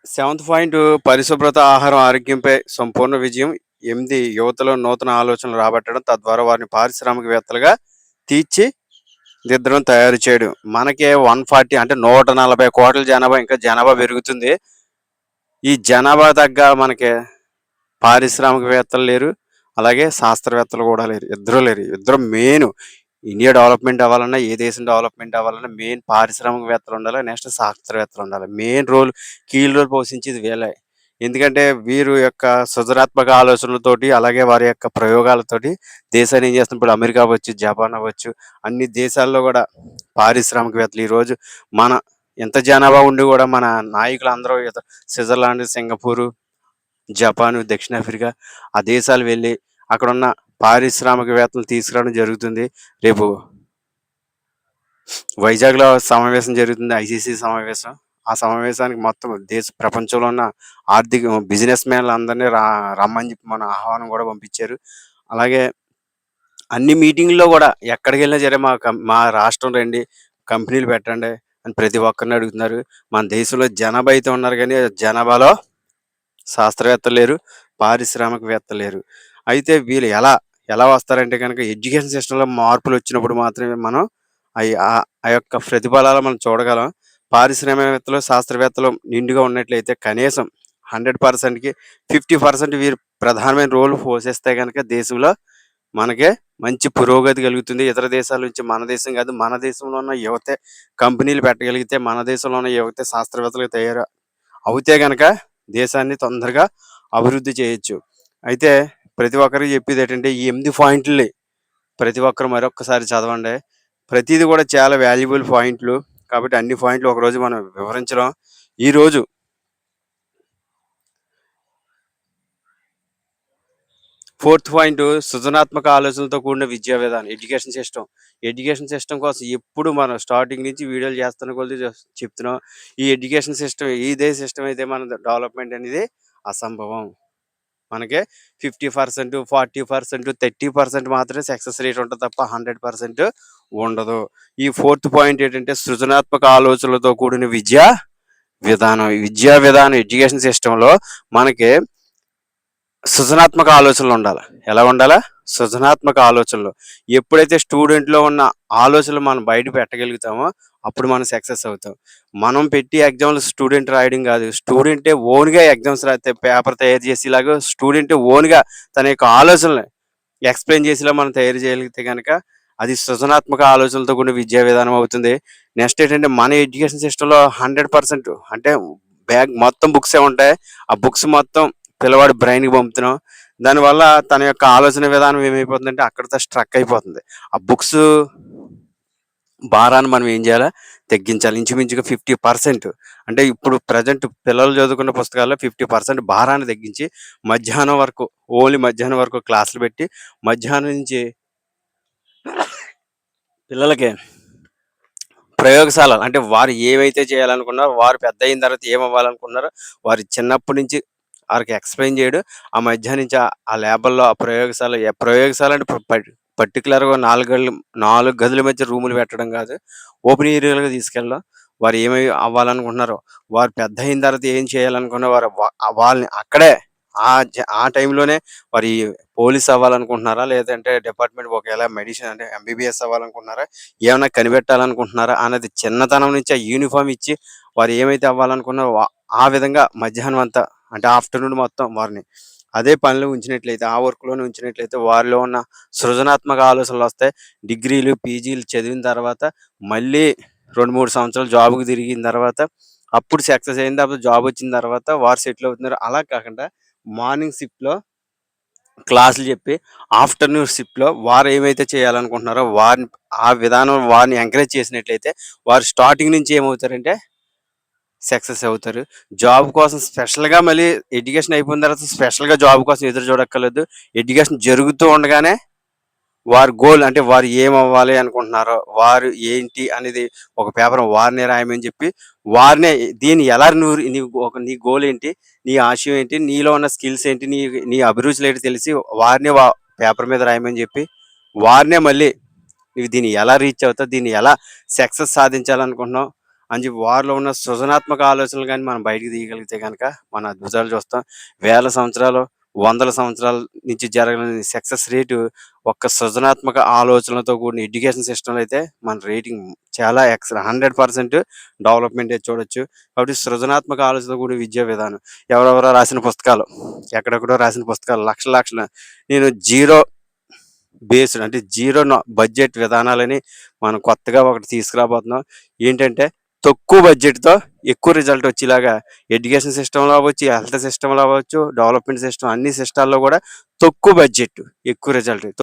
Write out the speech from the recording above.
Seventh point పరిశుభ్రత, ఆహారం, ఆరోగ్యంపై సంపూర్ణ విజయం. 8 యువతలో నూతన ఆలోచనలు రాబట్టడం, తద్వారా వారిని పారిశ్రామికవేత్తలుగా తీర్చిదిద్దడం, తయారు చేయడం. మనకే 140 అంటే 140,00,00,000 జనాభా, ఇంకా జనాభా పెరుగుతుంది. ఈ జనాభా తగ్గ మనకి పారిశ్రామికవేత్తలు లేరు. అలాగే శాస్త్రవేత్తలు కూడా లేరు. ఇద్దరు లేరు. ఇద్దరు మెయిన్. ఇండియా డెవలప్‌మెంట్ అవ్వాలన్నా, ఏ దేశం డెవలప్‌మెంట్ అవ్వాలన్నా మెయిన్ పారిశ్రామికవేత్తలు ఉండాలి. నెక్స్ట్ శాస్త్రవేత్తలు ఉండాలి. మెయిన్ రోల్, కీల్ రోల్ పోషించేది వీళ్ళే. ఎందుకంటే వీరు యొక్క సృజనాత్మక ఆలోచనలతోటి, అలాగే వారి యొక్క ప్రయోగాలతోటి దేశాన్ని ఏం చేస్తుంది, ఇప్పుడు అమెరికా అవ్వచ్చు, జపాన్ అవ్వచ్చు, అన్ని దేశాల్లో కూడా పారిశ్రామికవేత్తలు ఈరోజు మన ఎంత జనాభా ఉండి కూడా మన నాయకులందరూ స్విట్జర్లాండ్, సింగపూరు, జపాను, దక్షిణాఫ్రికా ఆ దేశాలు వెళ్ళి అక్కడున్న పారిశ్రామికవేత్తలను తీసుకురావడం జరుగుతుంది. రేపు వైజాగ్‌లో సమావేశం జరుగుతుంది. ఐసీసీ సమావేశం. ఆ సమావేశానికి మొత్తం ప్రపంచంలో ఉన్న బిజినెస్ మ్యాన్‌లందరిని రమ్మని చెప్పి మన ఆహ్వానం కూడా పంపించారు. అలాగే అన్ని మీటింగుల్లో కూడా ఎక్కడికెళ్ళినా సరే మా రాష్ట్రం రండి, కంపెనీలు పెట్టండి అని ప్రతి ఒక్కరిని అడుగుతున్నారు. మన దేశంలో జనాభా అయితే ఉన్నారు గానీ, జనాభాలో శాస్త్రవేత్తలు లేరు, పారిశ్రామికవేత్తలు లేరు. అయితే వీళ్ళు ఎలా వస్తారంటే గనక ఎడ్యుకేషన్ సిస్టమ్‌లో మార్పులొచ్చినప్పుడు మాత్రమే మనం ఆ యొక్క ప్రతిఫలాలు మనం చూడగలం. పారిశ్రామికవేత్తలు, శాస్త్రవేత్తలు నిండుగా ఉన్నట్లయితే కనీసం 100%కి 50% వీరు ప్రధానమైన రోల్ పోషిస్తే గనక దేశంలో మనకి మంచి పురోగతి కలుగుతుంది. ఇతర దేశాల నుంచి మన దేశం కాదు, మన దేశంలో ఉన్న యువతే కంపెనీలు పెట్టగలిగితే, మన దేశంలో ఉన్న యువతే శాస్త్రవేత్తలుగా అవుతే గనక దేశాన్ని తొందరగా అభివృద్ధి చేయొచ్చు. అయితే ప్రతి ఒక్కరికి చెప్పేదేంటంటే ఈ 8 పాయింట్లని ప్రతి ఒక్కరు మరొక్కసారి చదవండి. ప్రతీది కూడా చాలా వాల్యుబుల్ పాయింట్లు. కాబట్టి అన్ని పాయింట్లు ఒకరోజు మనం వివరించలేం. ఈరోజు ఫోర్త్ పాయింట్ సృజనాత్మక ఆలోచనలతో కూడిన విద్యా విధానం, ఎడ్యుకేషన్ సిస్టమ్. ఎడ్యుకేషన్ సిస్టమ్ కోసం ఎప్పుడు మనం స్టార్టింగ్ నుంచి వీడియోలు చేస్తున్న కొద్దీ చెప్తున్నాం. ఈ ఎడ్యుకేషన్ సిస్టమ్ ఇదే సిస్టమ్ అయితే మన డెవలప్‌మెంట్ అనేది అసంభవం. మనకి 50%, 40%, 30% మాత్రమే సక్సెస్ రేట్ ఉంటది తప్ప 100% ఉండదు. ఈ ఫోర్త్ పాయింట్ ఏంటంటే సృజనాత్మక ఆలోచనలతో కూడిన విద్యా విధానం. ఈ విద్యా విధానం ఎడ్యుకేషన్ సిస్టమ్‌లో మనకి సృజనాత్మక ఆలోచనలు ఉండాలి. ఎలా ఉండాలా? సృజనాత్మక ఆలోచనలు. ఎప్పుడైతే స్టూడెంట్‌లో ఉన్న ఆలోచనలు మనం బయట పెట్టగలుగుతామో అప్పుడు మనం సక్సెస్ అవుతాం. మనం పెట్టి ఎగ్జామ్‌లు స్టూడెంట్ రాయడం కాదు. స్టూడెంటే ఓన్‌గా ఎగ్జామ్స్ రాస్తే పేపర్ తయారు చేసేలాగా స్టూడెంటే ఓన్‌గా తన యొక్క ఆలోచనలు ఎక్స్‌ప్లెయిన్ చేసేలా మనం తయారు చేయగలిగితే గనక అది సృజనాత్మక ఆలోచనలతో కూడిన విద్యా విధానం అవుతుంది. నెక్స్ట్ ఏంటంటే మన ఎడ్యుకేషన్ సిస్టమ్‌లో 100% అంటే బ్యాగ్ మొత్తం బుక్సే ఉంటాయి. ఆ బుక్స్ మొత్తం పిల్లవాడి బ్రెయిన్‌కి పంపుతున్నాం. దానివల్ల తన యొక్క ఆలోచన విధానం ఏమైపోతుందంటే అక్కడితో స్ట్రక్ అయిపోతుంది. ఆ బుక్స్ భారాన్ని మనం ఏం చేయాలా? తగ్గించాలి. ఇంచుమించుగా 50% అంటే ఇప్పుడు ప్రెజెంట్ పిల్లలు చదువుకున్న పుస్తకాల్లో 50% భారాన్ని తగ్గించి మధ్యాహ్నం వరకు, ఓన్లీ మధ్యాహ్నం వరకు క్లాసులు పెట్టి మధ్యాహ్నం నుంచి పిల్లలకి ప్రయోగశాల అంటే వారు ఏవైతే చేయాలనుకున్నారో, వారు పెద్దయిన తర్వాత ఏమవ్వాలనుకున్నారో, వారు చిన్నప్పటి నుంచి ఆళ్ళకి ఎక్స్‌ప్లెయిన్ చేయడం. ఆ మధ్యాహ్నం నుంచి ఆ ల్యాబుల్లో ఆ ప్రయోగశాల అంటే పర్టిక్యులర్‌గా 4 గదుల మధ్య రూములు పెట్టడం కాదు. ఓపెన్ ఏరియాలుగా తీసుకెళ్ళడం. వారు ఏమి అవ్వాలనుకుంటున్నారో, వారు పెద్దయిన తర్వాత ఏం చేయాలనుకున్న వారు వాళ్ళని అక్కడే ఆ టైంలోనే మరి పోలీస్ అవ్వాలనుకుంటున్నారా? లేదంటే డిపార్ట్‌మెంట్ ఒకవేళ మెడిసిన్ అంటే ఎంబీబీఎస్ అవ్వాలనుకుంటున్నారా? ఏమన్నా కనిపెట్టాలనుకుంటున్నారా? అన్నది చిన్నతనం నుంచి ఆ యూనిఫార్మ్ ఇచ్చి వారు ఏమైతే అవ్వాలనుకున్నారో ఆ విధంగా మధ్యాహ్నం అంతా అంటే ఆఫ్టర్‌నూన్ మొత్తం వారిని అదే పనిలో ఉంచినట్లయితే, ఆ వర్క్‌లోనే ఉంచినట్లయితే వారిలో ఉన్న సృజనాత్మక ఆలోచనలొస్తాయి. డిగ్రీలు, పీజీలు చదివిన తర్వాత మళ్ళీ 2, 3 సంవత్సరాలు జాబ్‌కి తిరిగిన తర్వాత అప్పుడు సక్సెస్ అయిన తర్వాత జాబొచ్చిన తర్వాత వారు సెటిల్ అవుతున్నారు. అలా కాకుండా మార్నింగ్ షిఫ్ట్‌లో క్లాసులు చెప్పి, ఆఫ్టర్‌నూన్ షిఫ్ట్‌లో వారు ఏమైతే చేయాలనుకుంటున్నారో ఆ విధానం వారిని ఎంకరేజ్ చేసినట్లయితే వారు స్టార్టింగ్ నుంచి ఏమవుతారంటే సక్సెస్ అవుతారు. జాబ్ కోసం స్పెషల్‌గా మళ్ళీ ఎడ్యుకేషన్ అయిపోయిన తర్వాత స్పెషల్‌గా జాబ్ కోసం ఎదురు చూడక్కర్లేదు. ఎడ్యుకేషన్ జరుగుతూ ఉండగానే వారి గోల్ అంటే వారు ఏమవ్వాలి అనుకుంటున్నారో, వారు ఏంటి అనేది ఒక పేపర్ వారినే రాయమని చెప్పి, వారినే దీన్ని ఎలా నీ గోల్ ఏంటి? నీ ఆశయం ఏంటి? నీలో ఉన్న స్కిల్స్ ఏంటి? నీ అభిరుచులేంటి తెలిసి వారినే పేపర్ మీద రాయమని చెప్పి, వారినే మళ్ళీ నువ్వు దీన్ని ఎలా రీచ్ అవుతావు? దీన్ని ఎలా సక్సెస్ సాధించాలనుకుంటున్నావు? అని చెప్పి వారిలో ఉన్న సృజనాత్మక ఆలోచనలు గాని మనం బయటికి తీయగలిగితే గనక మన అద్భుతాలు చూస్తాం. వేల సంవత్సరాలు, వందల సంవత్సరాల నుంచి జరగని సక్సెస్ రేటు ఒక్క సృజనాత్మక ఆలోచనలతో కూడిన ఎడ్యుకేషన్ సిస్టమ్‌లో అయితే మన రేటింగ్ చాలా 100% డెవలప్‌మెంటే చూడొచ్చు. కాబట్టి సృజనాత్మక ఆలోచనతో కూడిన విద్యా విధానం. ఎవరెవరో రాసిన పుస్తకాలు, ఎక్కడెక్కడో రాసిన పుస్తకాలు లక్షలు లక్షలు నేను జీరో బేస్డ్ అంటే జీరో బడ్జెట్ విధానాలని మనం కొత్తగా ఒకటి తీసుకురాబోతున్నాం. ఏంటంటే తక్కువ బడ్జెట్‌తో ఎక్కువ రిజల్ట్ వచ్చేలాగా ఎడ్యుకేషన్ సిస్టమ్‌లో అవ్వచ్చు, హెల్త్ సిస్టమ్‌లో అవ్వచ్చు, డెవలప్‌మెంట్ సిస్టమ్ అన్ని సిస్టాల్లో కూడా తక్కువ బడ్జెట్ ఎక్కువ రిజల్ట్.